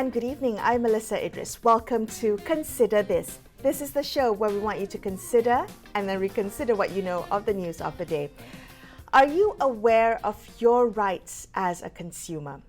and good evening. I'm Melissa Idris. Welcome to Consider This. This is the show where we want you to consider and then reconsider what you know of the news of the day. Are you aware of your rights as a consumer?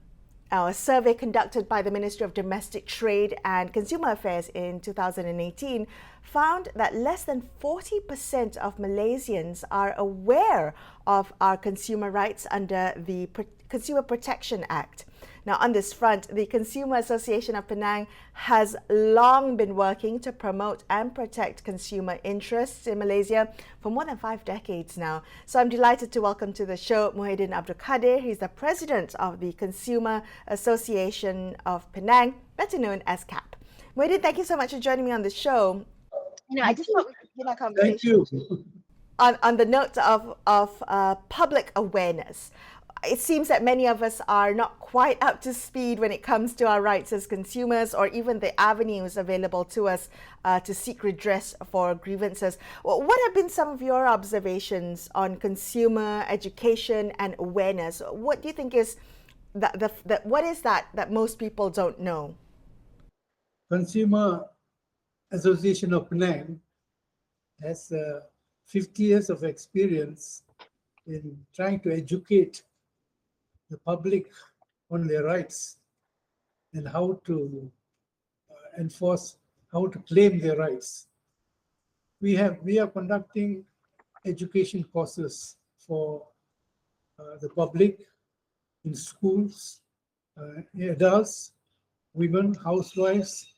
A survey conducted by the Ministry of Domestic Trade and Consumer Affairs in 2018 found that less than 40% of Malaysians are aware of our consumer rights under the Consumer Protection Act. Now, on this front, the Consumer Association of Penang has long been working to promote and protect consumer interests in Malaysia for more than 5 decades now. So I'm delighted to welcome to the show Muhyiddin Abdul Kadir. He's the president of the Consumer Association of Penang, better known as CAP. Muhyiddin, thank you so much for joining me on the show. I just thought we could begin our conversation. Thank you. On the note of public awareness. It seems that many of us are not quite up to speed when it comes to our rights as consumers or even the avenues available to us to seek redress for grievances. What have been some of your observations on consumer education and awareness? What do you think is what is that most people don't know? Consumer Association of Penang has 50 years of experience in trying to educate the public on their rights and how to enforce, how to claim their rights. We are conducting education courses for the public in schools, adults, women, housewives,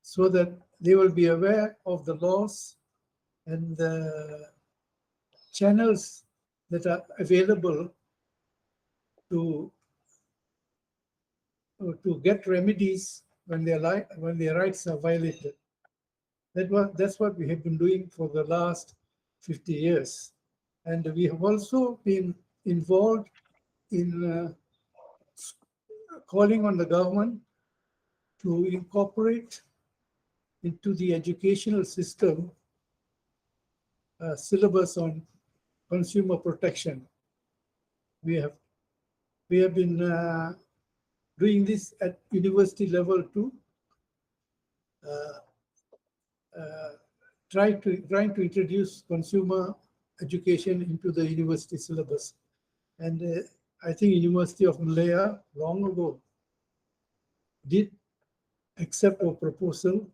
so that they will be aware of the laws and the channels that are available to get remedies when their rights are violated. That's what we have been doing for the last 50 years. And we have also been involved in calling on the government to incorporate into the educational system syllabus on consumer protection. We have been doing this at university level too, trying to introduce consumer education into the university syllabus. And I think University of Malaya long ago did accept our proposal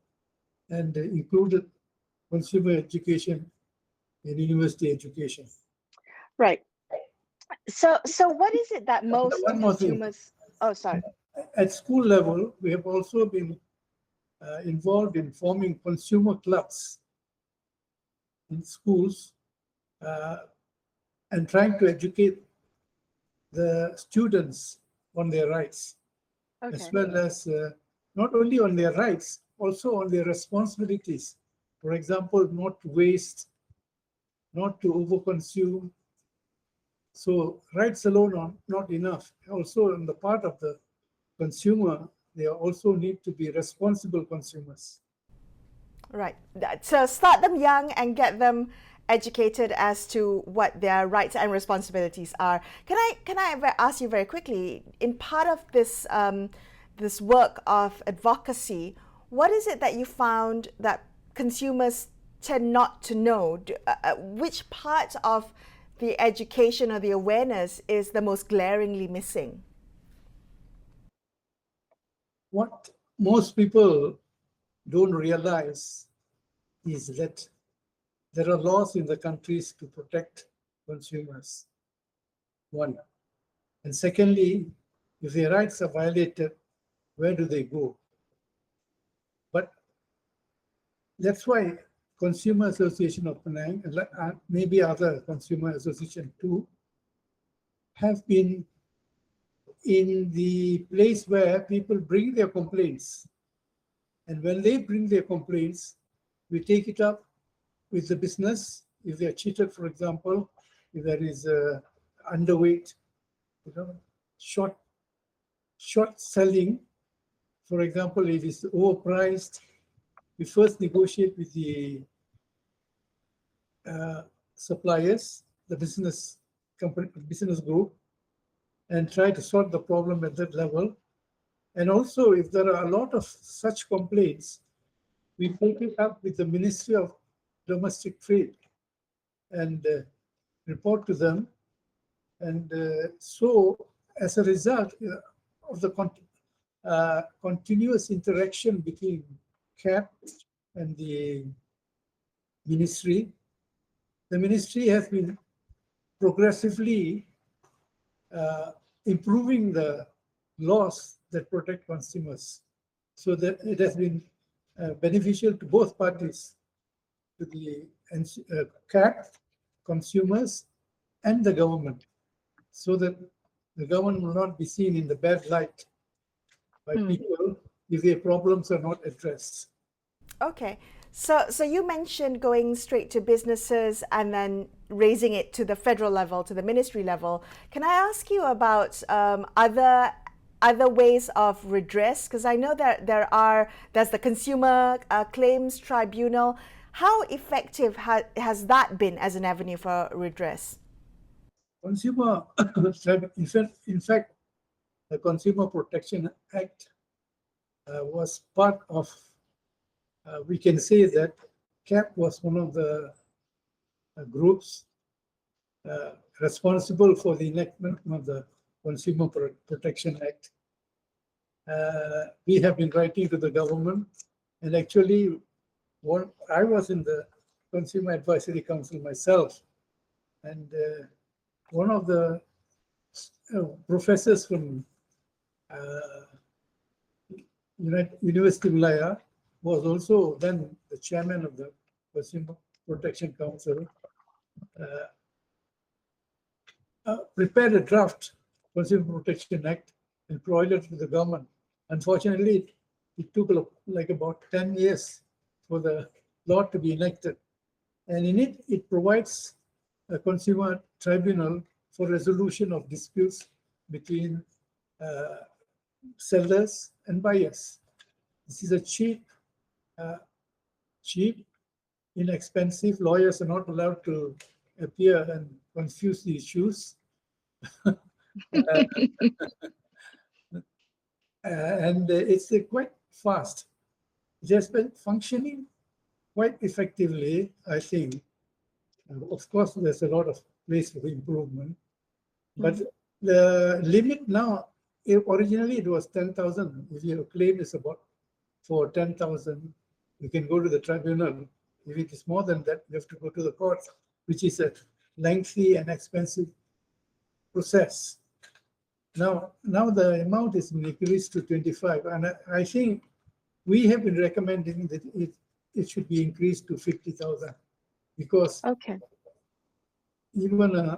and included consumer education in university education. Right. So what is it that most consumers... Oh, sorry. At school level, we have also been involved in forming consumer clubs in schools and trying to educate the students on their rights, as well as not only on their rights, also on their responsibilities. For example, not to waste, not to overconsume. So rights alone are not enough. Also on the part of the consumer, they also need to be responsible consumers. Right. So start them young and get them educated as to what their rights and responsibilities are. Can I ask you very quickly, in part of this this work of advocacy, what is it that you found that consumers tend not to know? Which part of the education or the awareness is the most glaringly missing? What most people don't realize is that there are laws in the countries to protect consumers, one. And secondly, if their rights are violated, where do they go? But that's why Consumer Association of Penang, and maybe other consumer association too, have been in the place where people bring their complaints. And when they bring their complaints, we take it up with the business. If they are cheated, for example, if there is underweight, short selling, for example, if it's overpriced, we first negotiate with the suppliers, the business company, business group, and try to sort the problem at that level. And also, if there are a lot of such complaints, we take it up with the Ministry of Domestic Trade and report to them. And so, as a result of the continuous interaction between CAP and the ministry, the ministry has been progressively improving the laws that protect consumers, so that it has been beneficial to both parties, to the CAP, consumers, and the government, so that the government will not be seen in the bad light by people if their problems are not addressed. Okay. So you mentioned going straight to businesses and then raising it to the federal level, to the ministry level. Can I ask you about other ways of redress? Because I know that there's the Consumer Claims Tribunal. How effective has that been as an avenue for redress? Consumer, in fact, the Consumer Protection Act was part of, we can say that CAP was one of the groups responsible for the enactment of the Consumer Protection Act. We have been writing to the government, and actually, I was in the Consumer Advisory Council myself, and one of the professors from University of Malaya was also then the chairman of the Consumer Protection Council, prepared a draft Consumer Protection Act and provided to the government. Unfortunately, it took like about 10 years for the law to be enacted. And in it, it provides a consumer tribunal for resolution of disputes between sellers and buyers. This is a cheap, inexpensive. Lawyers are not allowed to appear and confuse the issues. And it's quite fast. It has been functioning quite effectively, I think. Of course, there's a lot of place for improvement, but the limit now, originally it was 10,000. If your claim is about for 10,000, you can go to the tribunal. If it is more than that, you have to go to the court, which is a lengthy and expensive process. Now the amount is increased to 25, and I think we have been recommending that it should be increased to 50,000, because even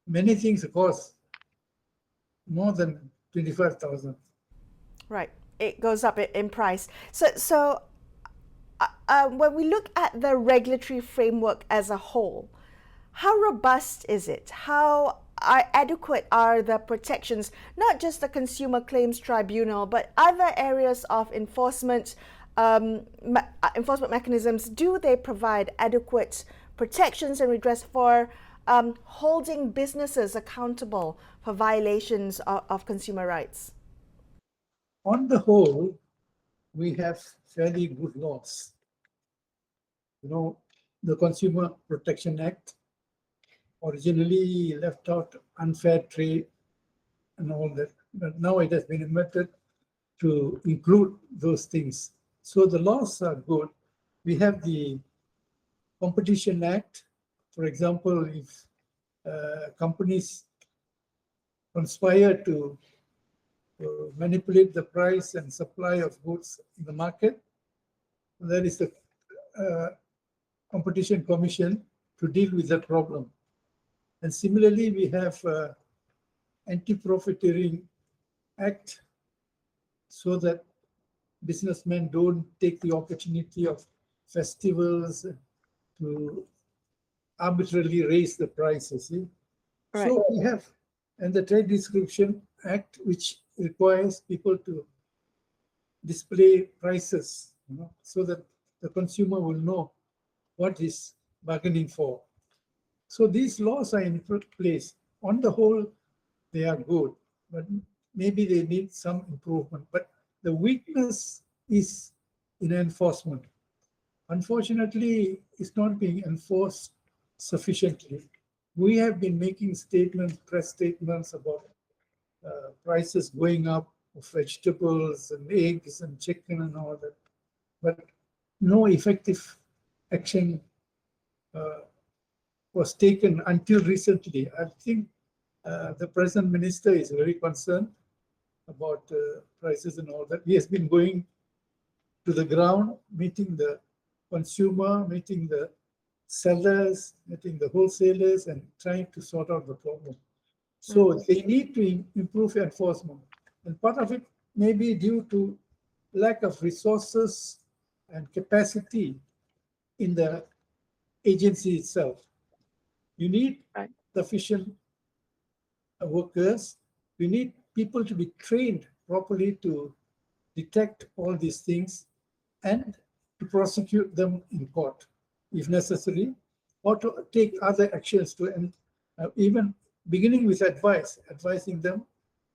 many things cost more than 25,000. Right, it goes up in price. So when we look at the regulatory framework as a whole, how robust is it? How adequate are the protections, not just the Consumer Claims Tribunal, but other areas of enforcement mechanisms? Do they provide adequate protections and redress for holding businesses accountable for violations of consumer rights? On the whole, we have fairly good laws. The Consumer Protection Act originally left out unfair trade and all that, but now it has been amended to include those things. So the laws are good. We have the Competition Act. For example, if companies conspire to manipulate the price and supply of goods in the market, there is the Competition Commission to deal with that problem. And similarly, we have Anti-Profiteering Act, so that businessmen don't take the opportunity of festivals to arbitrarily raise the prices. Right. So we have, and the Trade Description Act, which requires people to display prices, so that the consumer will know what he's bargaining for. So these laws are in place. On the whole, they are good. But maybe they need some improvement. But the weakness is in enforcement. Unfortunately, it's not being enforced sufficiently. We have been making statements, press statements about prices going up of vegetables and eggs and chicken and all that, but no effective action was taken until recently. I think the present minister is very concerned about prices and all that. He has been going to the ground, meeting the consumer, meeting the sellers, meeting the wholesalers, and trying to sort out the problem. So they need to improve enforcement. And part of it may be due to lack of resources and capacity in the agency itself. You need sufficient workers. You need people to be trained properly to detect all these things and to prosecute them in court if necessary, or to take other actions to even beginning with advising them.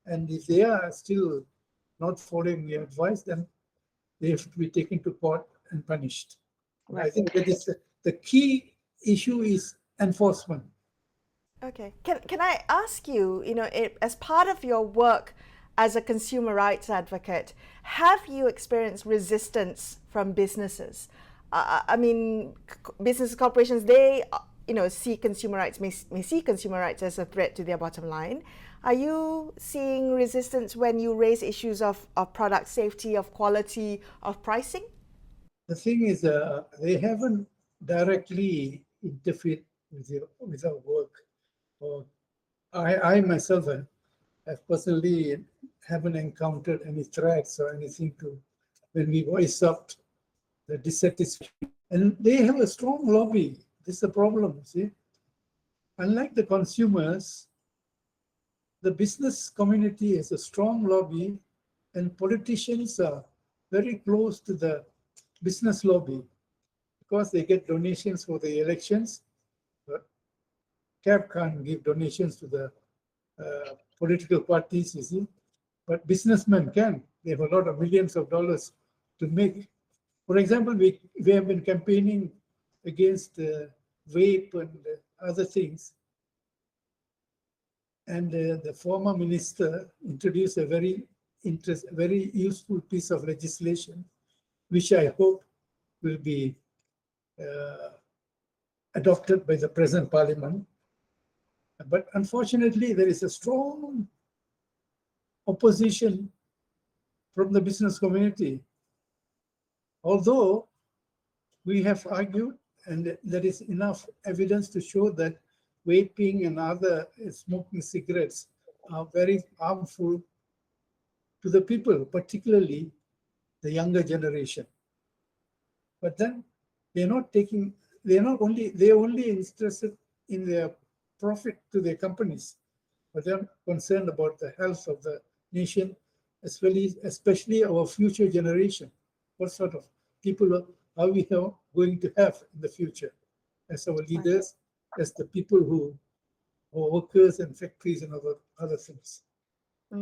And if they are still not following the advice, then they have to be taken to court and punished. Right. I think that is the key issue is enforcement. Okay. Can I ask you, as part of your work as a consumer rights advocate, have you experienced resistance from businesses? I mean, business corporations, they see consumer rights, may see consumer rights as a threat to their bottom line. Are you seeing resistance when you raise issues of product safety, of quality, of pricing? The thing is, they haven't directly interfered with our work. Or I myself have personally haven't encountered any threats or anything when we voice up the dissatisfaction. And they have a strong lobby. This is the problem, see. Unlike the consumers, the business community has a strong lobby, and politicians are very close to the business lobby because they get donations for the elections. But CAB can't give donations to the political parties, you see. But businessmen can. They have a lot of millions of dollars to make. For example, we have been campaigning against vape and other things. And the former minister introduced a very useful piece of legislation, which I hope will be adopted by the present parliament. But unfortunately, there is a strong opposition from the business community. Although we have argued, and there is enough evidence to show that vaping and other smoking cigarettes are very harmful to the people, particularly the younger generation. But then they're only interested in their profit to their companies, but they're concerned about the health of the nation, especially our future generation. What sort of people are we going to have in the future as our leaders, as the people who are workers in factories and other things.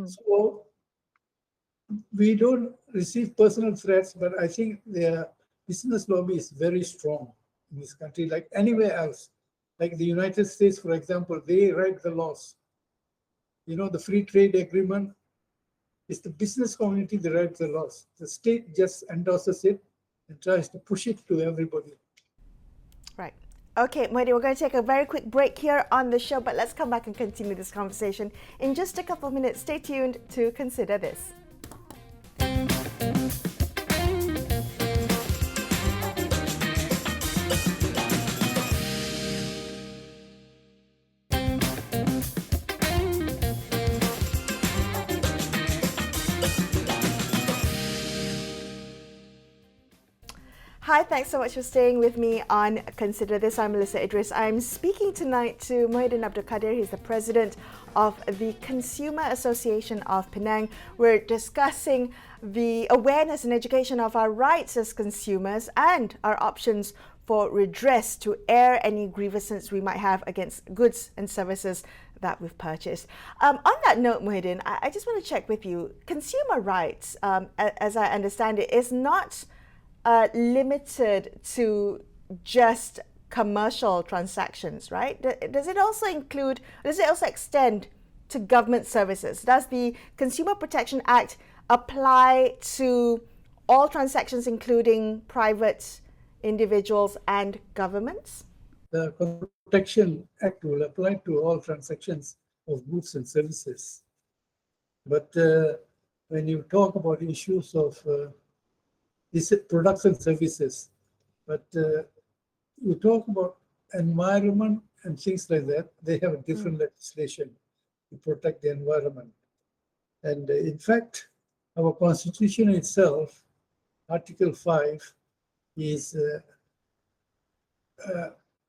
So we don't receive personal threats, but I think their business lobby is very strong in this country, like anywhere else. Like the United States, for example, they write the laws. The free trade agreement is the business community that writes the laws. The state just endorses it and tries to push it to everybody. Right. Okay, Moidi, we're going to take a very quick break here on the show, but let's come back and continue this conversation in just a couple of minutes. Stay tuned to Consider This. Hi, thanks so much for staying with me on Consider This. I'm Melissa Idris. I'm speaking tonight to Muhyiddin Abdul Qadir. He's the president of the Consumer Association of Penang. We're discussing the awareness and education of our rights as consumers and our options for redress to air any grievances we might have against goods and services that we've purchased. On that note, Muhyiddin, I just want to check with you. Consumer rights, as I understand it, is not limited to just commercial transactions, right? Does it also extend to government services? Does the Consumer Protection Act apply to all transactions, including private individuals and governments? The Consumer Protection Act will apply to all transactions of goods and services. But when you talk about issues of products and services, but you talk about environment and things like that, they have a different legislation to protect the environment. And in fact, our constitution itself, Article 5, is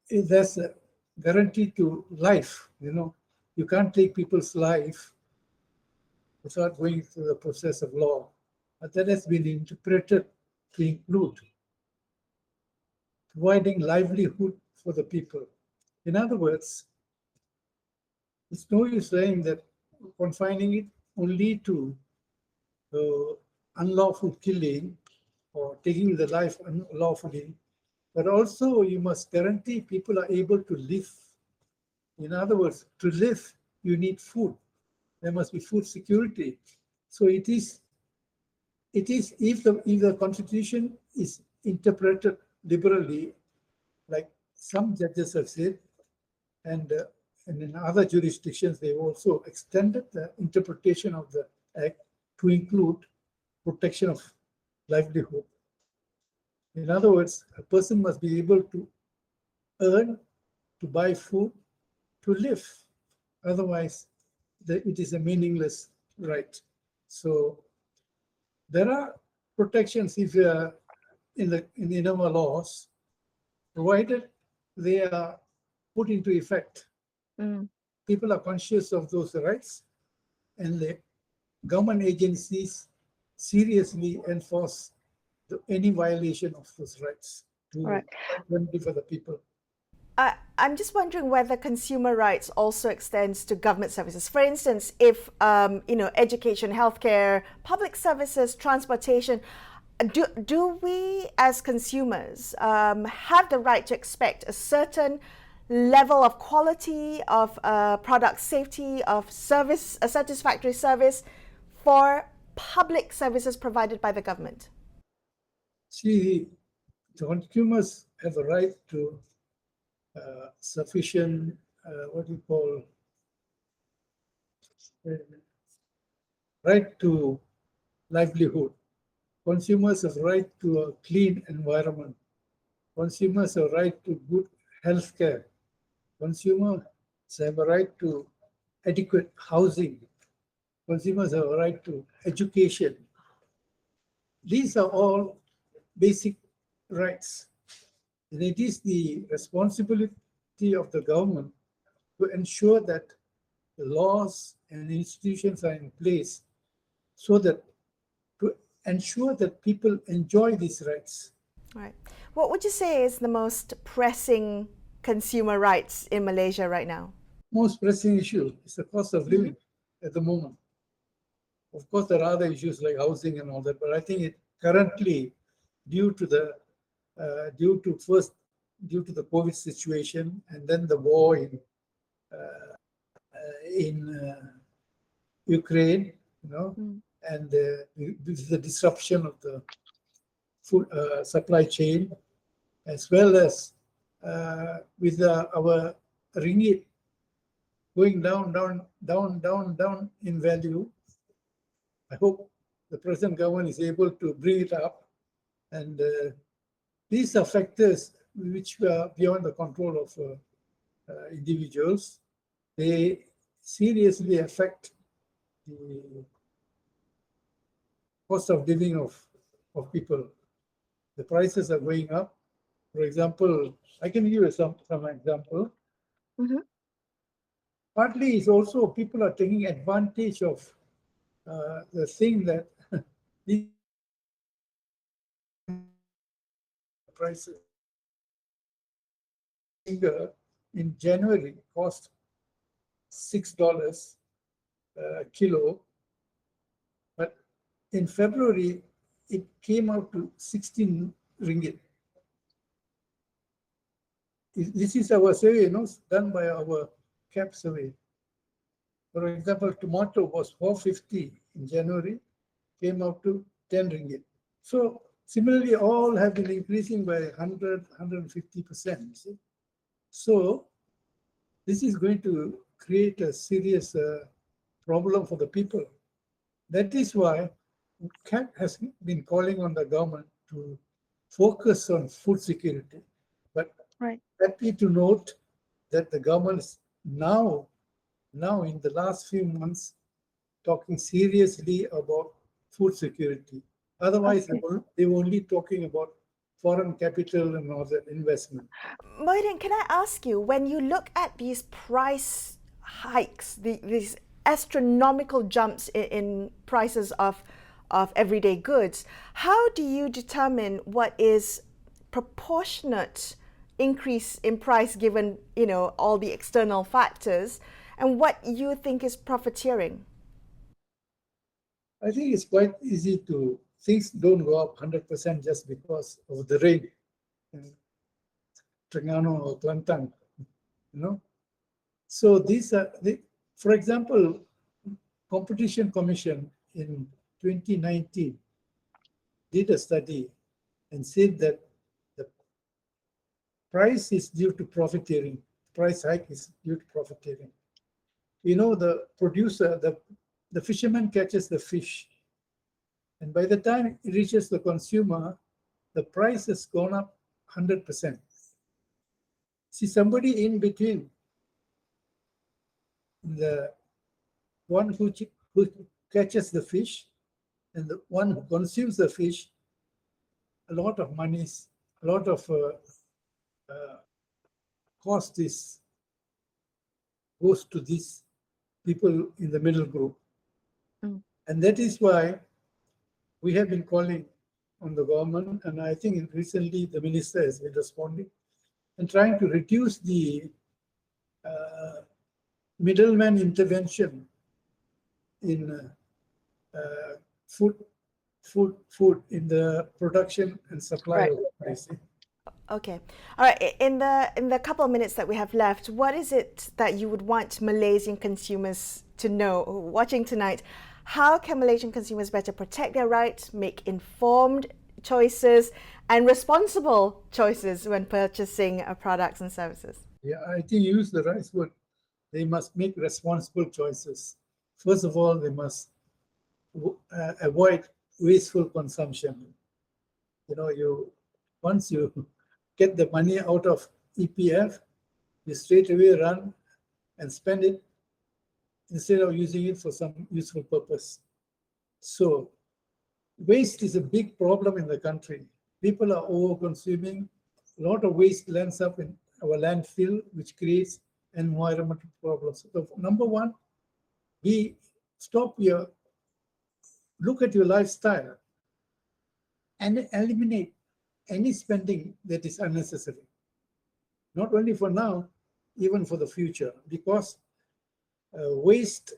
there's a guarantee to life. You know, you can't take people's life without going through the process of law. But that has been interpreted to include providing livelihood for the people. In other words, it's no use saying that confining it only to unlawful killing or taking the life unlawfully, but also you must guarantee people are able to live. In other words, to live, you need food. There must be food security. So it is if the constitution is interpreted liberally, like some judges have said, and in other jurisdictions they've also extended the interpretation of the act to include protection of livelihood. In other words, a person must be able to earn, to buy food, to live. Otherwise, it is a meaningless right. So there are protections if you are in our laws, provided they are put into effect. People are conscious of those rights, and the government agencies seriously enforce any violation of those rights to for the people. I'm just wondering whether consumer rights also extends to government services. For instance, if education, healthcare, public services, transportation, do we as consumers have the right to expect a certain level of quality of product safety, of service, a satisfactory service for public services provided by the government? See, the consumers have a right to sufficient, right to livelihood. Consumers have right to a clean environment. Consumers have right to good health care. Consumers have a right to adequate housing. Consumers have a right to education. These are all basic rights. And it is the responsibility of the government to ensure that the laws and institutions are in place so that to ensure that people enjoy these rights. Right. What would you say is the most pressing consumer rights in Malaysia right now? Most pressing issue is the cost of living at the moment. Of course, there are other issues like housing and all that, but I think it currently, due to the COVID situation and then the war in Ukraine, and the disruption of the food supply chain, as well as with our ringgit going down in value. I hope the present government is able to bring it up, and these are factors which are beyond the control of individuals. They seriously affect the cost of living of people. The prices are going up. For example, I can give you some example. Partly is also people are taking advantage of the thing that these prices. sugar in January cost $6 a kilo, but in February it came out to 16 ringgit. This is our survey, done by our CAP survey. For example, tomato was 450 in January, came out to 10 ringgit. So similarly, all have been increasing by 100, 150%. See? So this is going to create a serious problem for the people. That is why CAP has been calling on the government to focus on food security. But Right. happy to note that the government is now in the last few months talking seriously about food security. Otherwise, they were only talking about foreign capital and other investment. Mohidin, can I ask you, when you look at these price hikes, these astronomical jumps in prices of everyday goods, how do you determine what is proportionate increase in price given, all the external factors, and what you think is profiteering? I think it's quite easy to, things don't go up 100% just because of the rain in Terengganu or Kelantan, So these are, for example, Competition Commission in 2019 did a study and said that the price is due to profiteering. Price hike is due to profiteering. The producer, the fisherman catches the fish, and by the time it reaches the consumer, the price has gone up 100%. See, somebody in between, the one who catches the fish and the one who consumes the fish, a lot of monies, a lot of cost goes to these people in the middle group. And that is why we have been calling on the government, and I think recently the minister has been responding and trying to reduce the middleman intervention in food in the production and supply of rice. Okay. All right. In the couple of minutes that we have left, what is it that you would want Malaysian consumers to know watching tonight? How can Malaysian consumers better protect their rights, make informed choices and responsible choices when purchasing products and services? Yeah, I think you use the right word. They must make responsible choices. First of all, they must avoid wasteful consumption. Once you get the money out of EPF, you straight away run and spend it instead of using it for some useful purpose. So waste is a big problem in the country. People are over-consuming. A lot of waste lands up in our landfill, which creates environmental problems. So number one, look at your lifestyle and eliminate any spending that is unnecessary. Not only for now, even for the future, because waste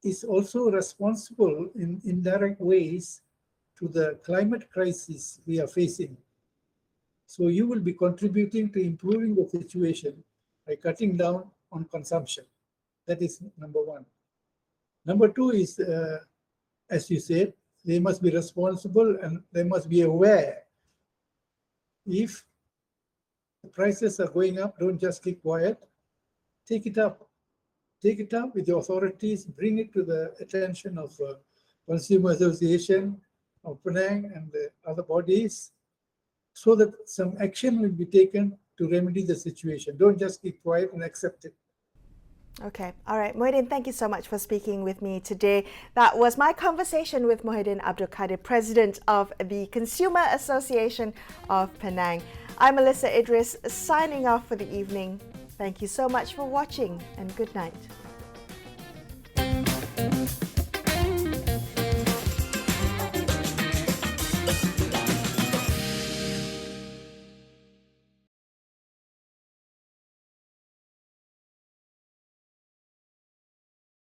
is also responsible in indirect ways to the climate crisis we are facing. So you will be contributing to improving the situation by cutting down on consumption. That is number one. Number two is, as you said, they must be responsible and they must be aware. If the prices are going up, don't just keep quiet. Take it up. Take it up with the authorities. Bring it to the attention of Consumer Association, of Penang, and the other bodies, so that some action will be taken to remedy the situation. Don't just keep quiet and accept it. Okay. All right. Mohidin, thank you so much for speaking with me today. That was my conversation with Mohidin Abdul Qadir, President of the Consumer Association of Penang. I'm Melissa Idris, signing off for the evening. Thank you so much for watching, and good night.